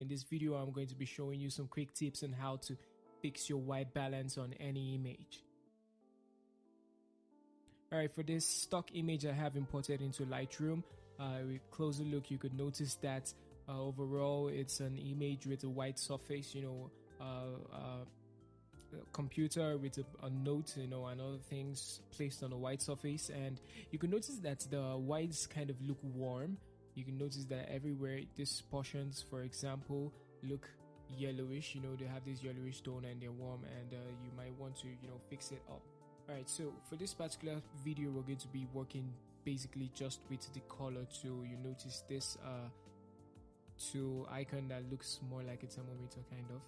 In this video, I'm going to be showing you some quick tips on how to fix your white balance on any image. Alright, for this stock image I have imported into Lightroom, with closer look you could notice that overall it's an image with a white surface, computer with a note, and other things placed on a white surface, and you can notice that the whites kind of look warm. You can notice that everywhere these portions, for example, look yellowish. They have this yellowish tone and they're warm, and you might want to fix it up. Alright, so for this particular video we're going to be working basically just with the color tool. You notice this tool icon that looks more like a thermometer kind of,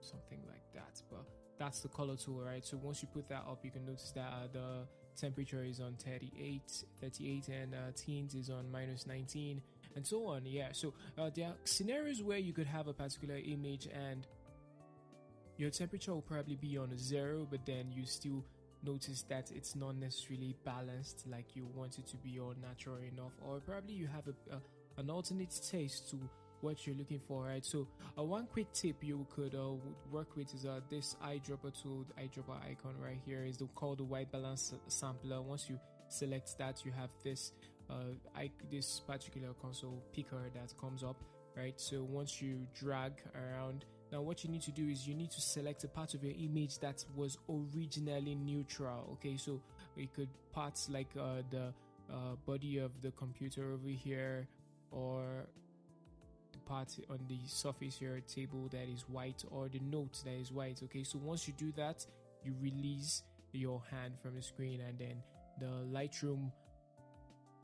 something like that, but that's the color tool. Right, so once you put that up, you can notice that the temperature is on 38 and tint is on -19 and so on. So there are scenarios where you could have a particular image and your temperature will probably be on 0, but then you still notice that it's not necessarily balanced like you want it to be or natural enough, or probably you have an alternate taste to what you're looking for. Right, so one quick tip you could work with is this eyedropper tool. The eyedropper icon right here is called the white balance sampler. Once you select that, you have this this particular console picker that comes up. Right, so once you drag around, now what you need to do is you need to select a part of your image that was originally neutral. Okay, so it could parts like the body of the computer over here, or the part on the surface here, table that is white, or the note that is white. Okay, so once you do that, you release your hand from the screen, and then the Lightroom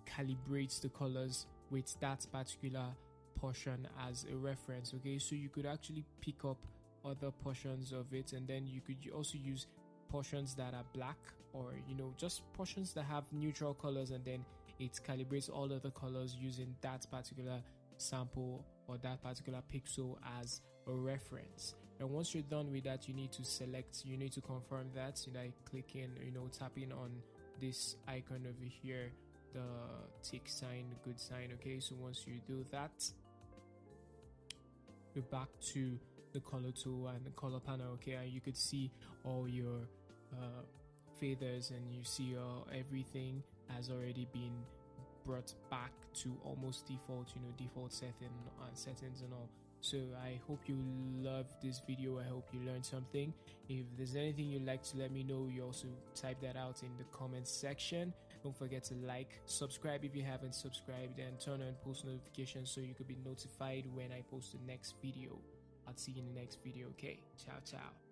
calibrates the colors with that particular portion as a reference. Okay, so you could actually pick up other portions of it, and then you could also use portions that are black, or just portions that have neutral colors, and then it calibrates all of the colors using that particular sample or that particular pixel as a reference. And once you're done with that, you need to confirm that by clicking, tapping on this icon over here, the tick sign, the good sign. Okay, so once you do that, you're back to the color tool and the color panel. Okay, and you could see all your feathers, and you see everything has already been brought back to almost default, default settings and all. So I hope you loved this video. I hope you learned something. If there's anything you'd like to let me know, you also type that out in the comments section. Don't forget to like, subscribe if you haven't subscribed, and turn on post notifications so you could be notified when I post the next video. I'll see you in the next video. Okay, ciao.